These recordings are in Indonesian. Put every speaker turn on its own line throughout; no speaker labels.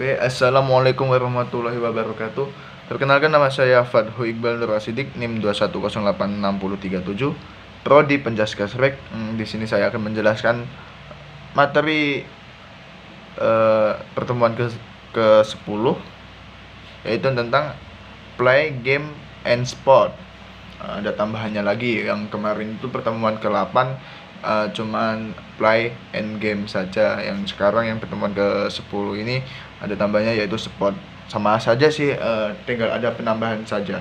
Assalamualaikum warahmatullahi wabarakatuh. Perkenalkan, nama saya Fadhu Iqbal Nur Asidik, NIM 2108637, Prodi Penjaskesrek. Di sini saya akan menjelaskan materi pertemuan ke-10, yaitu tentang play, game, and sport. Ada tambahannya lagi, yang kemarin itu pertemuan ke-8 cuman play and game saja. Yang sekarang yang pertemuan ke-10 ini ada tambahnya, yaitu sport. Sama saja sih, tinggal ada penambahan saja.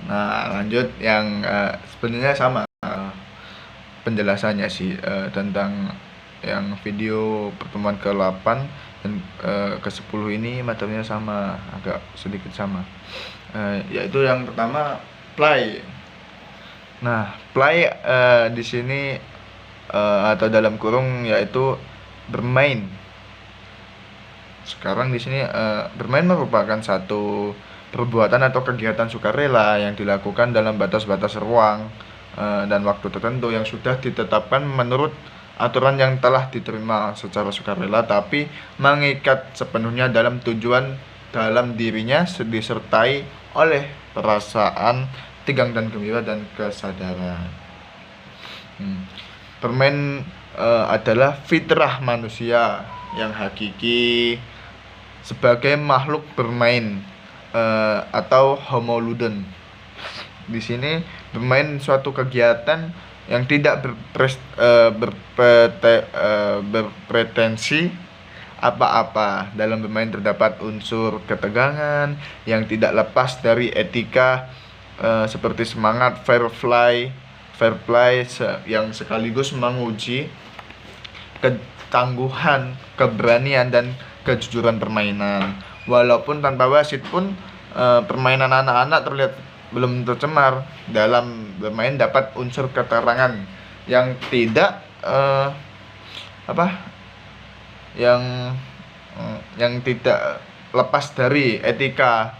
Nah, lanjut yang sebenarnya sama penjelasannya sih, tentang yang video pertemuan ke-8 dan ke-10 ini materinya sama, agak sedikit sama. Yaitu yang pertama play. Nah, play di sini atau dalam kurung yaitu bermain. Sekarang di sini bermain merupakan satu perbuatan atau kegiatan sukarela yang dilakukan dalam batas-batas ruang dan waktu tertentu yang sudah ditetapkan menurut aturan yang telah diterima secara sukarela, tapi mengikat sepenuhnya dalam tujuan dalam dirinya, disertai oleh perasaan tegang dan gembira dan kesadaran. Bermain adalah fitrah manusia yang hakiki sebagai makhluk bermain atau homo ludens. Di sini bermain suatu kegiatan yang tidak berpretensi apa-apa. Dalam bermain terdapat unsur ketegangan yang tidak lepas dari etika, seperti semangat fair play yang sekaligus menguji ketangguhan, keberanian, dan kejujuran permainan. Walaupun tanpa wasit pun permainan anak-anak terlihat belum tercemar. Dalam bermain dapat unsur keterangan yang tidak yang tidak lepas dari etika,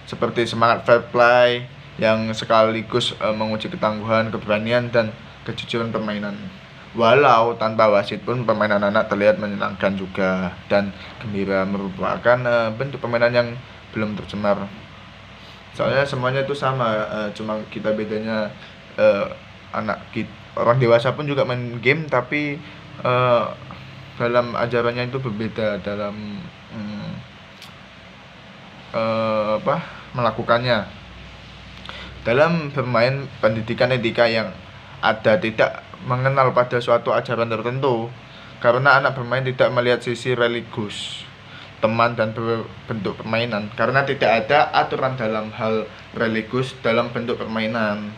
seperti semangat fair play yang sekaligus menguji ketangguhan, keberanian, dan kejujuran permainan. Walau tanpa wasit pun permainan anak terlihat menyenangkan juga dan gembira, merupakan bentuk permainan yang belum tercemar. Soalnya semuanya itu sama, cuma kita bedanya orang dewasa pun juga main game, tapi dalam ajarannya itu berbeda dalam melakukannya. Dalam bermain, pendidikan etika yang ada tidak mengenal pada suatu ajaran tertentu, karena anak bermain tidak melihat sisi religius teman dan bentuk permainan, karena tidak ada aturan dalam hal religius dalam bentuk permainan.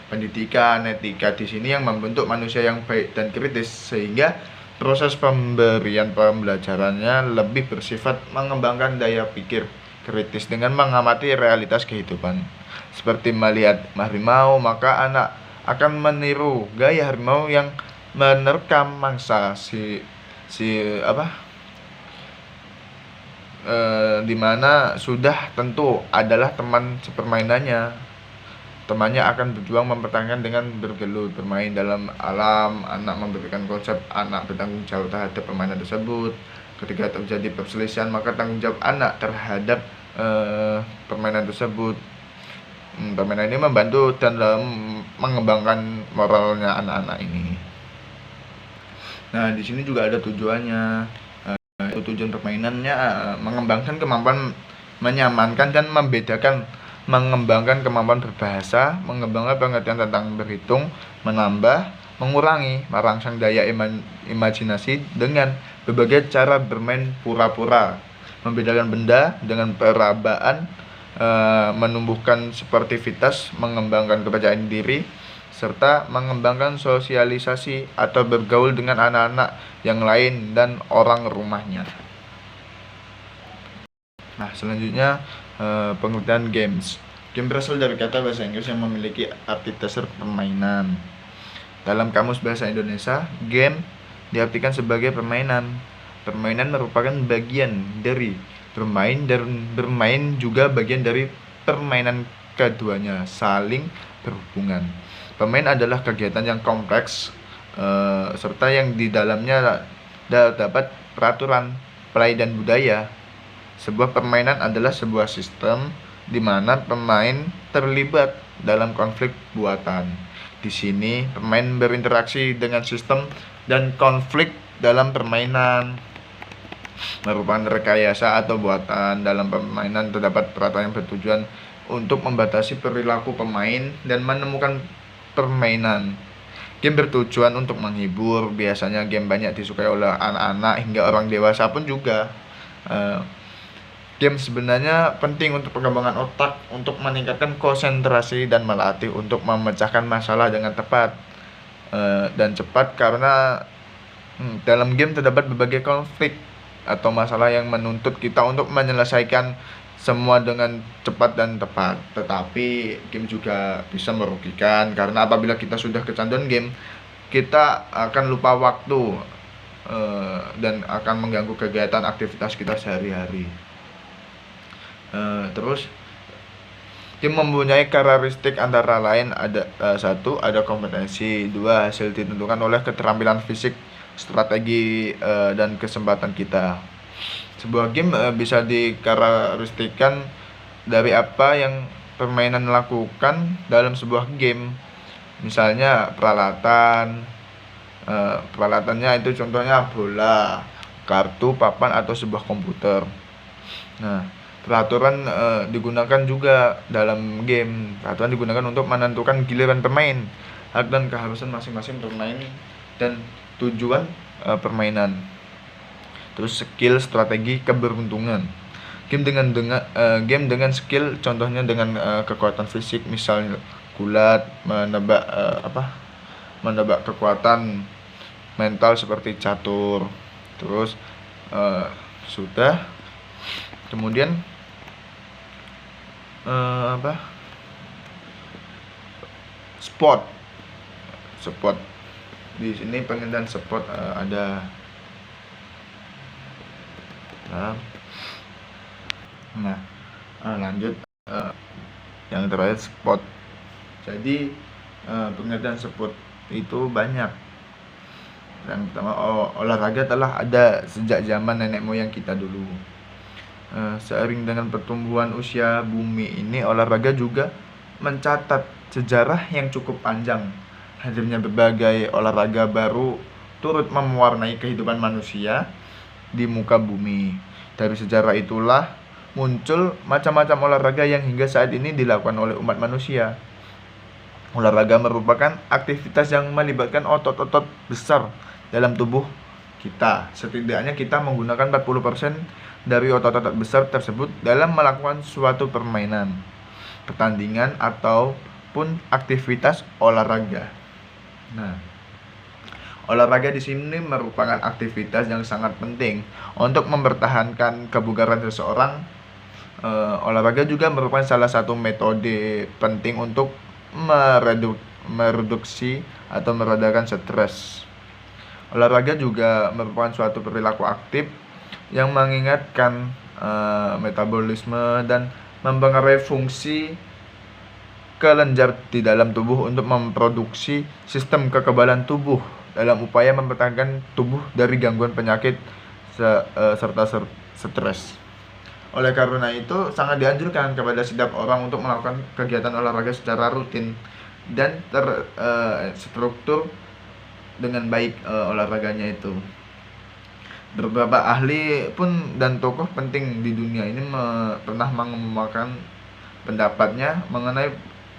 Pendidikan etika di sini yang membentuk manusia yang baik dan kritis, sehingga proses pemberian pembelajarannya lebih bersifat mengembangkan daya pikir kritis dengan mengamati realitas kehidupan. Seperti melihat harimau, maka anak akan meniru gaya harimau yang menerkam mangsa dimana sudah tentu adalah teman sepermainannya. Temannya akan berjuang mempertahankan dengan bergelut bermain dalam alam. Anak memberikan konsep anak bertanggung jawab terhadap permainan tersebut. Ketika terjadi perselisihan, maka tanggung jawab anak terhadap permainan tersebut. Permainan ini membantu dalam mengembangkan moralnya anak-anak ini. Nah, di sini juga ada tujuannya. Tujuan permainannya mengembangkan kemampuan menyamankan dan membedakan, mengembangkan kemampuan berbahasa, mengembangkan pengertian tentang berhitung, menambah, mengurangi, merangsang daya imajinasi dengan berbagai cara bermain pura-pura, membedakan benda dengan perabaan, menumbuhkan sportivitas, mengembangkan kepercayaan diri, serta mengembangkan sosialisasi atau bergaul dengan anak-anak yang lain dan orang rumahnya. Nah, selanjutnya pengertian games. Game berasal dari kata bahasa Inggris yang memiliki arti dasar permainan. Dalam Kamus Bahasa Indonesia, game diartikan sebagai permainan. Permainan merupakan bagian dari bermain, dan bermain juga bagian dari permainan. Keduanya saling berhubungan. Bermain adalah kegiatan yang kompleks serta yang di dalamnya dapat peraturan gameplay dan budaya. Sebuah permainan adalah sebuah sistem di mana pemain terlibat dalam konflik buatan. Di sini pemain berinteraksi dengan sistem dan konflik dalam permainan merupakan rekayasa atau buatan. Dalam permainan terdapat peraturan yang bertujuan untuk membatasi perilaku pemain dan menemukan permainan. Game bertujuan untuk menghibur, biasanya game banyak disukai oleh anak-anak hingga orang dewasa pun juga. Game sebenarnya penting untuk pengembangan otak, untuk meningkatkan konsentrasi dan melatih untuk memecahkan masalah dengan tepat dan cepat, karena dalam game terdapat berbagai konflik atau masalah yang menuntut kita untuk menyelesaikan semua dengan cepat dan tepat. Tetapi game juga bisa merugikan, karena apabila kita sudah kecanduan game, kita akan lupa waktu dan akan mengganggu kegiatan aktivitas kita sehari-hari. Terus game mempunyai karakteristik antara lain ada 1. Ada kompetensi, 2. Hasil ditentukan oleh keterampilan fisik, strategi dan kesempatan kita. Sebuah game bisa dikarakteristikan dari apa yang permainan lakukan dalam sebuah game. Misalnya peralatannya itu contohnya bola, kartu, papan, atau sebuah komputer. Nah, peraturan digunakan juga dalam game. Peraturan digunakan untuk menentukan giliran pemain, hak dan keharusan masing-masing pemain, dan tujuan permainan. Terus skill, strategi, keberuntungan. Game dengan skill, contohnya dengan kekuatan fisik, misalnya gulat, menebak kekuatan mental seperti catur. Terus sudah. Kemudian sport. Di sini pengertian sport ada. Nah, lanjut yang terakhir sport. Jadi pengertian sport itu banyak. Yang pertama, olahraga telah ada sejak zaman nenek moyang kita dulu. Seiring dengan pertumbuhan usia bumi ini, olahraga juga mencatat sejarah yang cukup panjang. Hadirnya berbagai olahraga baru turut mewarnai kehidupan manusia di muka bumi. Dari sejarah itulah muncul macam-macam olahraga yang hingga saat ini dilakukan oleh umat manusia. Olahraga merupakan aktivitas yang melibatkan otot-otot besar dalam tubuh kita. Setidaknya kita menggunakan 40% dari otot-otot besar tersebut dalam melakukan suatu permainan, pertandingan, ataupun aktivitas olahraga. Nah, olahraga di sini merupakan aktivitas yang sangat penting untuk mempertahankan kebugaran seseorang. Olahraga juga merupakan salah satu metode penting untuk mereduksi atau meredakan stres. Olahraga juga merupakan suatu perilaku aktif yang mengingatkan metabolisme dan mempengaruhi fungsi kelenjar di dalam tubuh untuk memproduksi sistem kekebalan tubuh dalam upaya mempertahankan tubuh dari gangguan penyakit serta stres. Oleh karena itu, sangat dianjurkan kepada setiap orang untuk melakukan kegiatan olahraga secara rutin dan terstruktur dengan baik olahraganya itu. Beberapa ahli pun dan tokoh penting di dunia ini pernah mengemukakan pendapatnya mengenai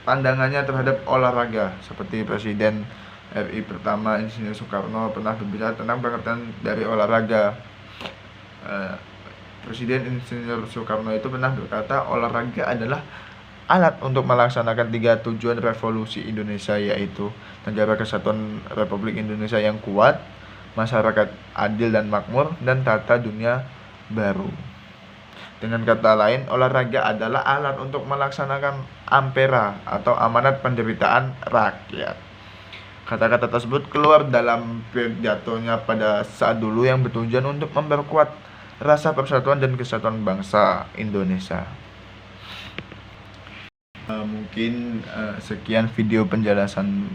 pandangannya terhadap olahraga, seperti Presiden RI pertama Insinyur Soekarno pernah berbicara tentang pengertian dari olahraga. Presiden Insinyur Soekarno itu pernah berkata, olahraga adalah alat untuk melaksanakan 3 tujuan revolusi Indonesia, yaitu negara kesatuan Republik Indonesia yang kuat, masyarakat adil dan makmur, dan tata dunia baru. Dengan kata lain, olahraga adalah alat untuk melaksanakan ampera atau amanat penderitaan rakyat. Kata-kata tersebut keluar dalam pidatonya pada saat dulu yang bertujuan untuk memperkuat rasa persatuan dan kesatuan bangsa Indonesia. Mungkin sekian video penjelasan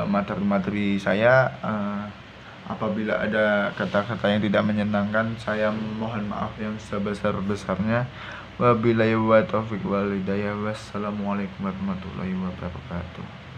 materi-materi saya. Apabila ada kata-kata yang tidak menyenangkan, saya mohon maaf yang sebesar-besarnya. Wabillahi wa taufiq wal hidayah. Wassalamualaikum warahmatullahi wabarakatuh.